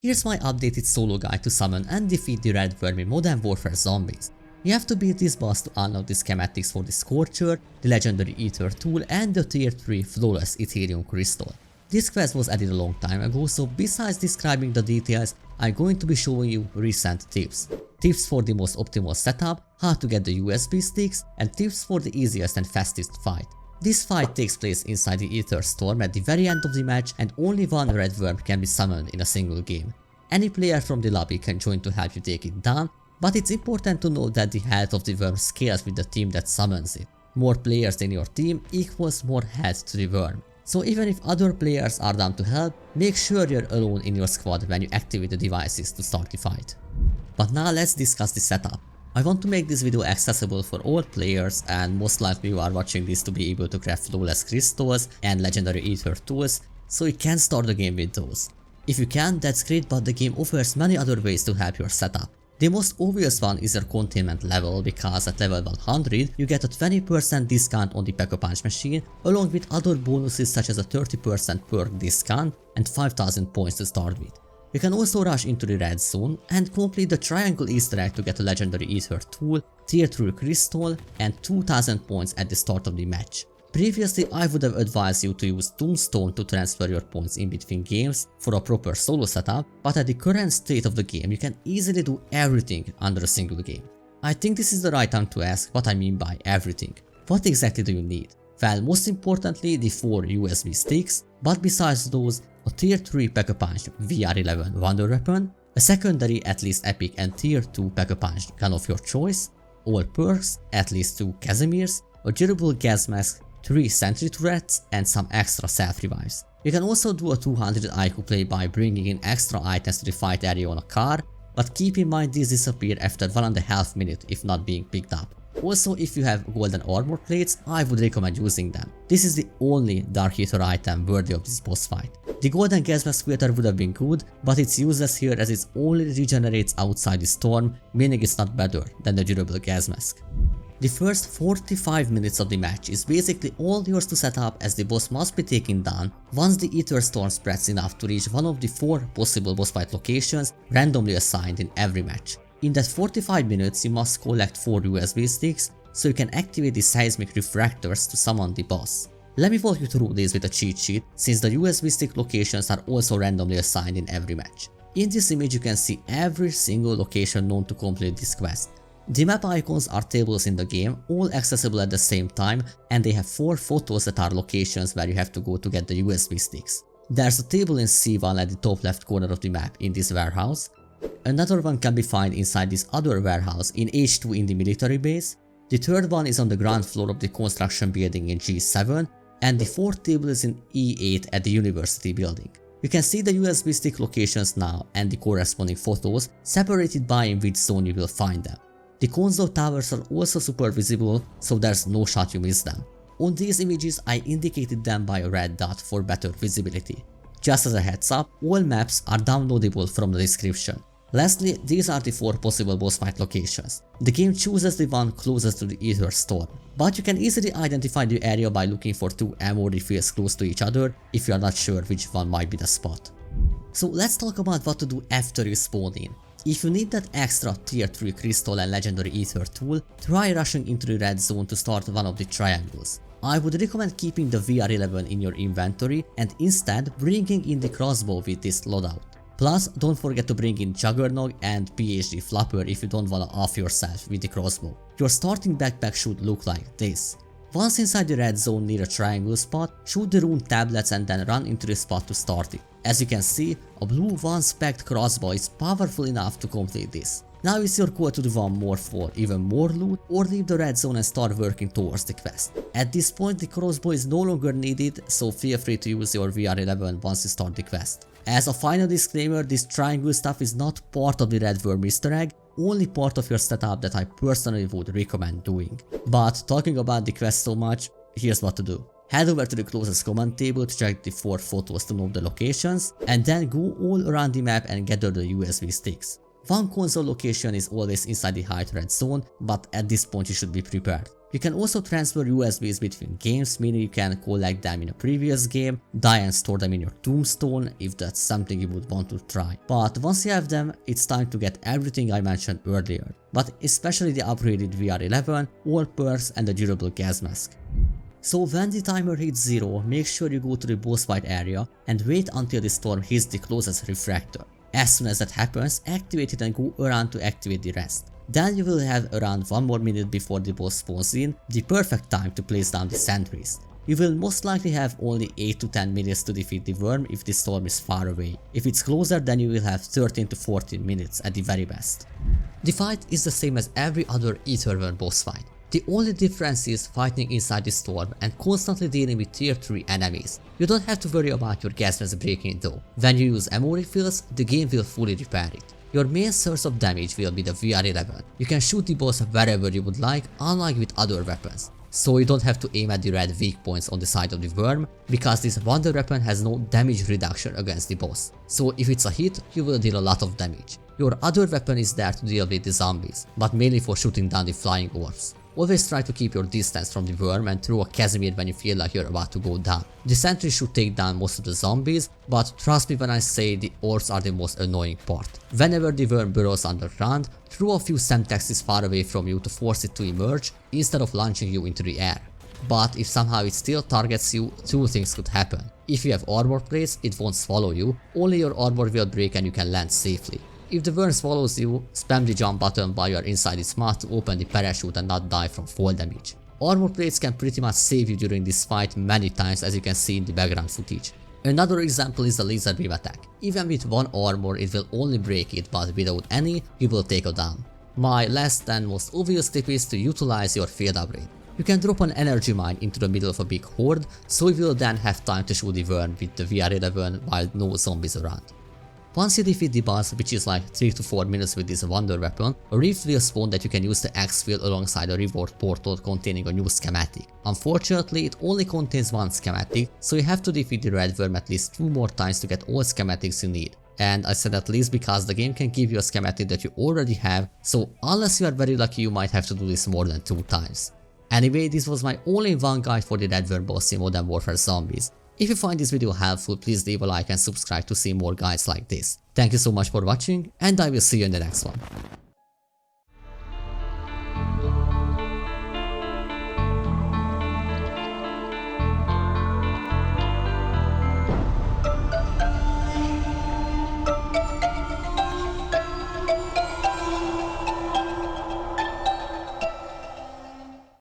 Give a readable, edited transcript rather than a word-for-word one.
Here's my updated solo guide to summon and defeat the red worm in Modern Warfare Zombies. You have to beat this boss to unlock the schematics for the Scorcher, the legendary Ether tool and the tier 3 flawless Ethereum crystal. This quest was added a long time ago, so besides describing the details, I'm going to be showing you recent tips. Tips for the most optimal setup, how to get the USB sticks, and tips for the easiest and fastest fight. This fight takes place inside the Ether Storm at the very end of the match, and only one red worm can be summoned in a single game. Any player from the lobby can join to help you take it down, but it's important to note that the health of the worm scales with the team that summons it. More players in your team equals more health to the worm. So even if other players are down to help, make sure you're alone in your squad when you activate the devices to start the fight. But now let's discuss the setup. I want to make this video accessible for all players, and most likely you are watching this to be able to craft flawless crystals and legendary ether tools, so you can start the game with those. If you can, that's great, but the game offers many other ways to help your setup. The most obvious one is your containment level, because at level 100 you get a 20% discount on the Pack-a-Punch machine, along with other bonuses such as a 30% perk discount and 5000 points to start with. You can also rush into the red zone and complete the triangle easter egg to get a legendary ether tool, tier 3 crystal and 2000 points at the start of the match. Previously I would have advised you to use Tombstone to transfer your points in between games for a proper solo setup, but at the current state of the game you can easily do everything under a single game. I think this is the right time to ask what I mean by everything. What exactly do you need? Well, most importantly the 4 USB sticks, but besides those, a tier 3 Pack-a-Punch VR11 Wonder Weapon, a secondary at least epic and tier 2 Pack-a-Punch gun of your choice, all perks, at least 2 Casimirs, a durable gas mask, 3 sentry turrets and some extra self revives. You can also do a 200 IQ play by bringing in extra items to the fight area on a car, but keep in mind these disappear after 1.5 minutes if not being picked up. Also, if you have golden armor plates, I would recommend using them. This is the only Dark Ether item worthy of this boss fight. The golden gas mask filter would have been good, but it's useless here as it only regenerates outside the storm, meaning it's not better than the durable gas mask. The first 45 minutes of the match is basically all yours to set up, as the boss must be taken down once the Ether Storm spreads enough to reach one of the 4 possible boss fight locations randomly assigned in every match. In that 45 minutes you must collect 4 USB sticks so you can activate the seismic refractors to summon the boss. Let me walk you through this with a cheat sheet, since the USB stick locations are also randomly assigned in every match. In this image you can see every single location known to complete this quest. The map icons are tables in the game, all accessible at the same time, and they have 4 photos that are locations where you have to go to get the USB sticks. There's a table in C1 at the top left corner of the map in this warehouse. Another one can be found inside this other warehouse in H2 in the military base. The third one is on the ground floor of the construction building in G7, and the fourth table is in E8 at the university building. You can see the USB stick locations now and the corresponding photos separated by in which zone you will find them. The console towers are also super visible, so there's no shot you miss them. On these images I indicated them by a red dot for better visibility. Just as a heads up, all maps are downloadable from the description. Lastly, these are the 4 possible boss fight locations. The game chooses the one closest to the Ether Storm, but you can easily identify the area by looking for 2 ammo refills close to each other if you are not sure which one might be the spot. So let's talk about what to do after you spawn in. If you need that extra tier 3 crystal and legendary ether tool, try rushing into the red zone to start one of the triangles. I would recommend keeping the VR11 in your inventory and instead bringing in the crossbow with this loadout. Plus, don't forget to bring in Juggernog and PhD Flapper if you don't wanna off yourself with the crossbow. Your starting backpack should look like this. Once inside the red zone near a triangle spot, shoot the rune tablets and then run into the spot to start it. As you can see, a blue 1-spec crossbow is powerful enough to complete this. Now it's your call to do one more for even more loot, or leave the red zone and start working towards the quest. At this point the crossbow is no longer needed, so feel free to use your VR11 once you start the quest. As a final disclaimer, this triangle stuff is not part of the red worm easter egg, only part of your setup that I personally would recommend doing. But talking about the quest so much, here's what to do. Head over to the closest command table to check the 4 photos to know the locations, and then go all around the map and gather the USB sticks. One console location is always inside the high threat zone, but at this point you should be prepared. You can also transfer USBs between games, meaning you can collect them in a previous game, die and store them in your tombstone if that's something you would want to try. But once you have them, it's time to get everything I mentioned earlier, but especially the upgraded VR11, all perks and the durable gas mask. So when the timer hits 0, make sure you go to the boss fight area and wait until the storm hits the closest refractor. As soon as that happens, activate it and go around to activate the rest. Then you will have around 1 more minute before the boss spawns in, the perfect time to place down the sentries. You will most likely have only 8 to 10 minutes to defeat the worm if the storm is far away. If it's closer, then you will have 13 to 14 minutes at the very best. The fight is the same as every other Ether Worm boss fight. The only difference is fighting inside the storm and constantly dealing with tier 3 enemies. You don't have to worry about your gas mask breaking though. When you use ammo refills, the game will fully repair it. Your main source of damage will be the VR11. You can shoot the boss wherever you would like, unlike with other weapons. So you don't have to aim at the red weak points on the side of the worm, because this wonder weapon has no damage reduction against the boss. So if it's a hit, you will deal a lot of damage. Your other weapon is there to deal with the zombies, but mainly for shooting down the flying orbs. Always try to keep your distance from the worm and throw a Casimir when you feel like you're about to go down. The sentry should take down most of the zombies, but trust me when I say the orbs are the most annoying part. Whenever the worm burrows underground, throw a few semtexes far away from you to force it to emerge instead of launching you into the air. But if somehow it still targets you, two things could happen. If you have armor plates, it won't swallow you, only your armor will break and you can land safely. If the worm swallows you, spam the jump button while you are inside its mouth to open the parachute and not die from fall damage. Armor plates can pretty much save you during this fight many times, as you can see in the background footage. Another example is the laser beam attack. Even with one armor it will only break it, but without any you will take it down. My last and most obvious tip is to utilize your field upgrade. You can drop an energy mine into the middle of a big horde, so you will then have time to shoot the worm with the VR11 while no zombies around. Once you defeat the boss, which is like 3 to 4 minutes with this wonder weapon, a rift will spawn that you can use the exfil alongside a reward portal containing a new schematic. Unfortunately, it only contains one schematic, so you have to defeat the red worm at least 2 more times to get all schematics you need. And I said at least because the game can give you a schematic that you already have, so unless you are very lucky you might have to do this more than 2 times. Anyway, this was my all-in-one guide for the red worm boss in Modern Warfare Zombies. If you find this video helpful, please leave a like and subscribe to see more guides like this. Thank you so much for watching, and I will see you in the next one.